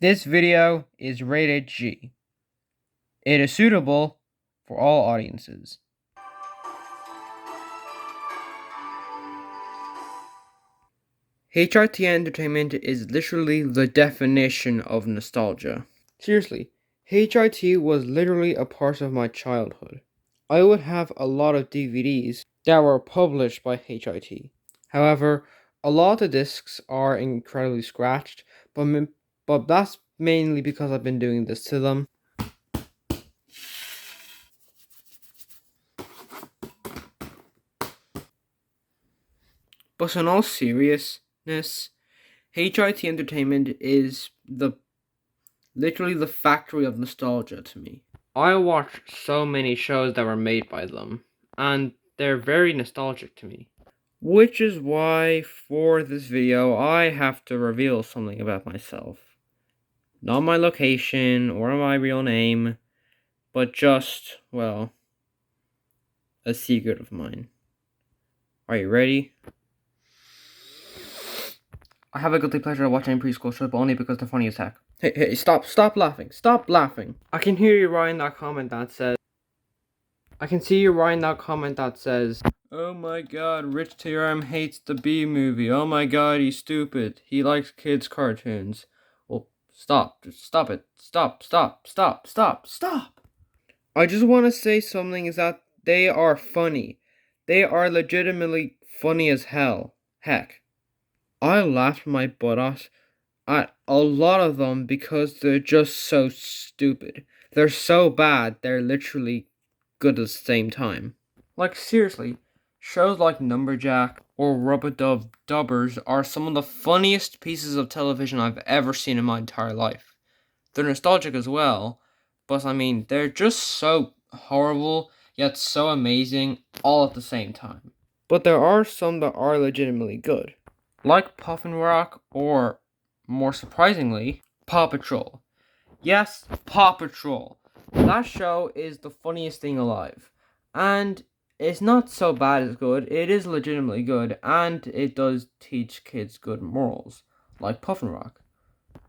This video is rated G. It is suitable for all audiences. HiT entertainment is literally the definition of nostalgia. Seriously, HiT was literally a part of my childhood. I would have a lot of DVDs that were published by HiT. However, a lot of the discs are incredibly scratched, but that's mainly because I've been doing this to them. But in all seriousness, HiT Entertainment is literally the factory of nostalgia to me. I watched so many shows that were made by them, and they're very nostalgic to me. Which is why, for this video, I have to reveal something about myself. Not my location or my real name, but just, well, a secret of mine. Are you ready? I have a guilty pleasure of watching preschool shows, but only because they're funny as heck. Hey, stop laughing, stop laughing. I can hear you writing that comment that says, oh my god, RichTRM hates the B movie, oh my god, he's stupid, he likes kids' cartoons. Well, stop it, stop. I just want to say something is that they are funny. They are legitimately funny as hell. Heck. I laughed my butt off at a lot of them because they're just so stupid. They're so bad, they're literally good at the same time. Like, seriously, shows like Numberjack or Rub-a-Dub Dubbers are some of the funniest pieces of television I've ever seen in my entire life. They're nostalgic as well, but I mean, they're just so horrible, yet so amazing, all at the same time. But there are some that are legitimately good. Like Puffin Rock, or, more surprisingly, Paw Patrol. Yes, Paw Patrol. That show is the funniest thing alive. And it's not so bad as good, it is legitimately good, and it does teach kids good morals, like Puffin Rock.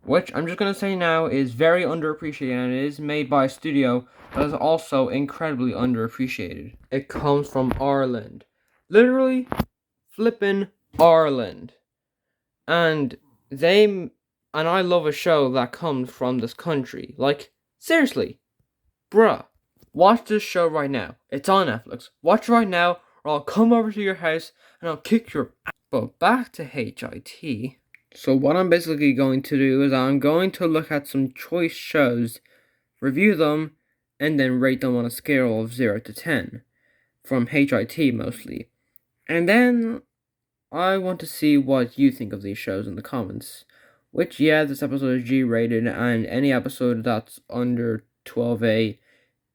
Which, I'm just going to say now, is very underappreciated, and it is made by a studio that is also incredibly underappreciated. It comes from Ireland. Literally, flippin' Ireland. And I love a show that comes from this country. Like, seriously, bruh, watch this show right now. It's on Netflix. Watch it right now, or I'll come over to your house and I'll kick your ass. But back to HiT. So what I'm basically going to do is I'm going to look at some choice shows, review them, and then rate them on a scale of 0 to 10. From HiT mostly. And then I want to see what you think of these shows in the comments. Which, yeah, this episode is G-rated, and any episode that's under 12A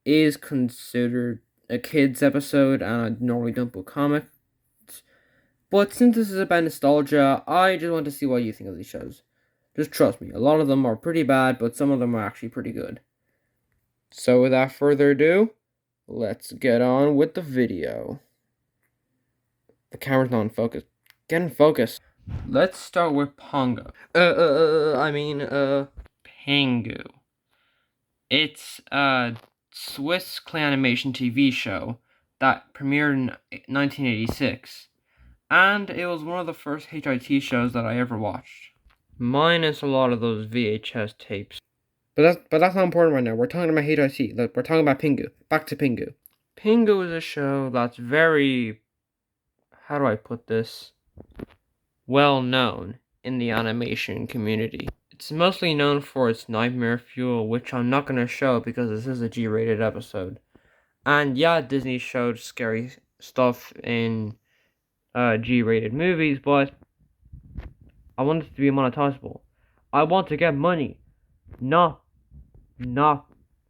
is considered a kid's episode, and I normally don't put comments. But since this is about nostalgia, I just want to see what you think of these shows. Just trust me, a lot of them are pretty bad, but some of them are actually pretty good. So without further ado, let's get on with the video. The camera's not in focus. Get in focus. Let's start with Pongo. Pingu. It's a Swiss claymation TV show that premiered in 1986. And it was one of the first HiT shows that I ever watched. Minus a lot of those VHS tapes. But that's not important right now. We're talking about HiT. Look, we're talking about Pingu. Back to Pingu. Pingu is a show that's very, how do I put this, well known in the animation community. It's mostly known for its nightmare fuel, which I'm not going to show because this is a G-rated episode. And yeah, Disney showed scary stuff in G-rated movies, but I want it to be monetizable. I want to get money, not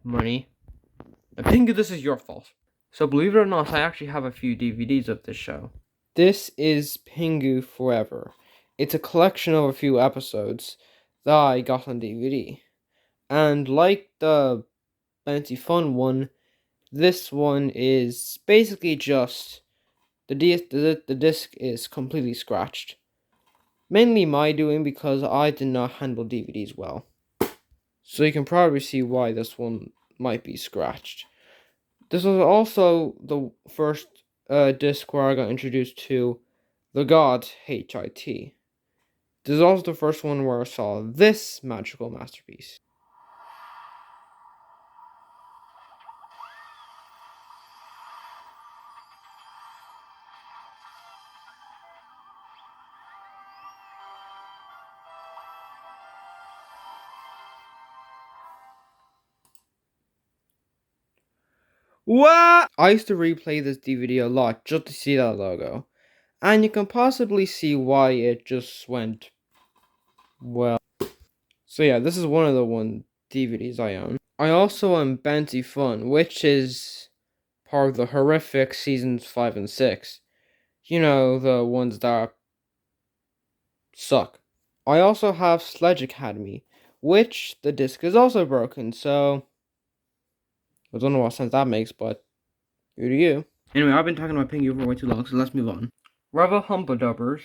money. Pingu, this is your fault. So believe it or not, I actually have a few DVDs of this show. This is Pingu Forever. It's a collection of a few episodes that I got on DVD. And like the Fancy Fun one, this one is basically just the disc is completely scratched. Mainly my doing because I did not handle DVDs well. So you can probably see why this one might be scratched. This was also the first disc where I got introduced to the god HiT. This is also the first one where I saw this magical masterpiece. What? I used to replay this DVD a lot just to see that logo. And you can possibly see why it just went well. So yeah, this is one of the DVDs I own. I also own Bounty Fun, which is part of the horrific seasons 5 and 6. You know, the ones that suck. I also have Sledge Academy, which the disc is also broken, so I don't know what sense that makes, but who do you? Anyway, I've been talking about Pingu for way too long, so let's move on. Rebel Humpa Dubbers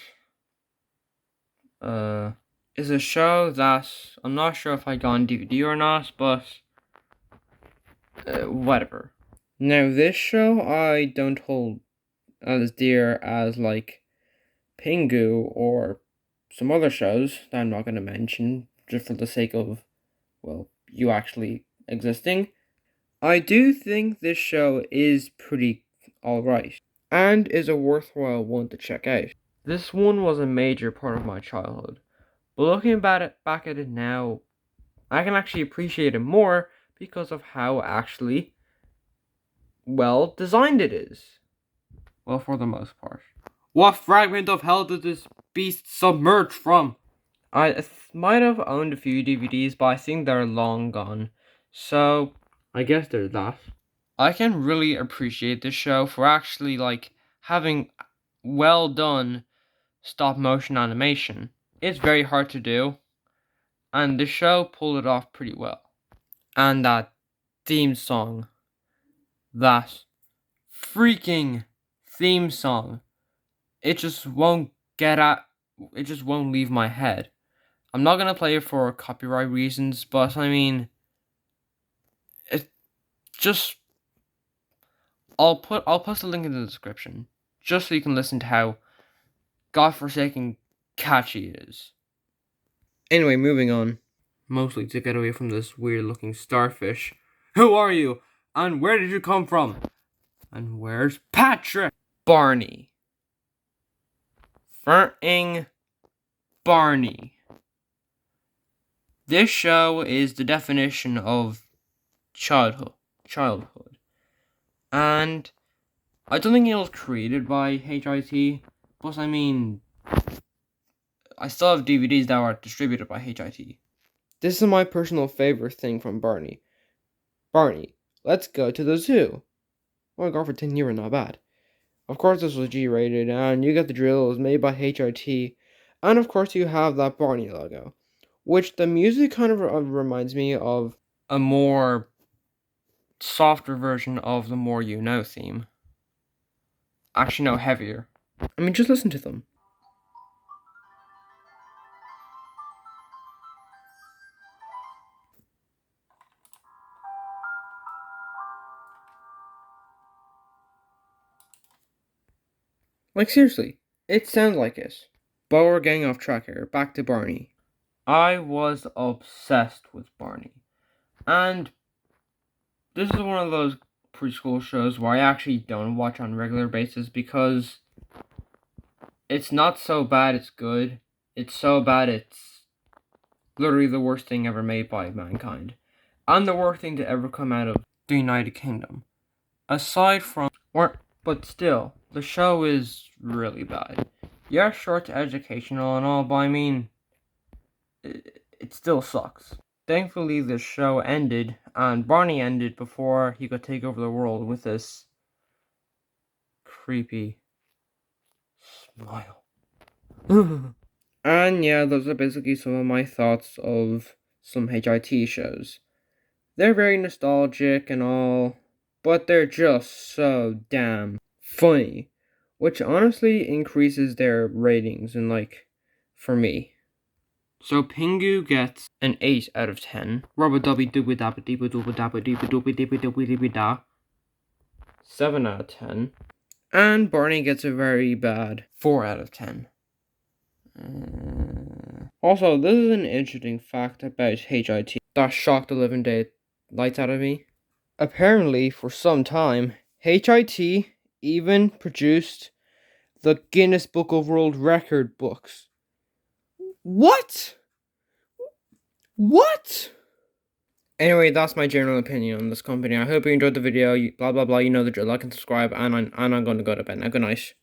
is a show that I'm not sure if I got on DVD or not, but whatever. Now, this show I don't hold as dear as like Pingu or some other shows that I'm not going to mention just for the sake of, well, you actually existing. I do think this show is pretty alright and is a worthwhile one to check out. This one was a major part of my childhood, but looking back at it now, I can actually appreciate it more because of how actually well designed it is. Well, for the most part. What fragment of hell did this beast submerge from? I might have owned a few DVDs, but I think they're long gone. So, I guess there's that. I can really appreciate this show for actually, like, having well done stop motion animation. It's very hard to do, and the show pulled it off pretty well. And that theme song. That freaking theme song. It just won't it just won't leave my head. I'm not gonna play it for copyright reasons, but I mean, it just I'll post a link in the description just so you can listen to how godforsaken catchy it is. Anyway, moving on. Mostly to get away from this weird looking starfish. Who are you? And where did you come from? And where's Patrick? Barney. Ferting Barney. This show is the definition of childhood. And I don't think it was created by HiT, but I mean, I still have DVDs that were distributed by HiT. This is my personal favorite thing from Barney. Barney, let's go to the zoo. Oh my god, for 10 years, not bad. Of course, this was G-rated, and you get the drill. It was made by HiT, and of course, you have that Barney logo, which the music kind of reminds me of a more softer version of the More You Know theme. Actually, no, heavier. I mean, just listen to them. Like, seriously, it sounds like it. But we're getting off track here. Back to Barney. I was obsessed with Barney. And this is one of those preschool shows where I actually don't watch on a regular basis because it's not so bad it's good. It's so bad it's literally the worst thing ever made by mankind. And the worst thing to ever come out of the United Kingdom. Aside from... But still, the show is really bad. Yeah, sure, it's educational and all, but I mean, it still sucks. Thankfully, the show ended, and Barney ended before he could take over the world with this creepy smile. And yeah, those are basically some of my thoughts of some HiT shows. They're very nostalgic and all, but they're just so damn funny, which honestly increases their ratings and, like, for me. So Pingu gets an 8 out of 10. Rubber dubby dooby dabba deepa dooba dabba deepa doopy deepa doopy deepa da. 7 out of 10. And Barney gets a very bad 4 out of 10. Also, this is an interesting fact about HiT that shocked the living daylights out of me. Apparently, for some time, HiT even produced the Guinness Book of World Record books. What? What? Anyway, that's my general opinion on this company. I hope you enjoyed the video. Blah blah blah. You know the drill. Like and subscribe, and I'm going to go to bed now. Good night.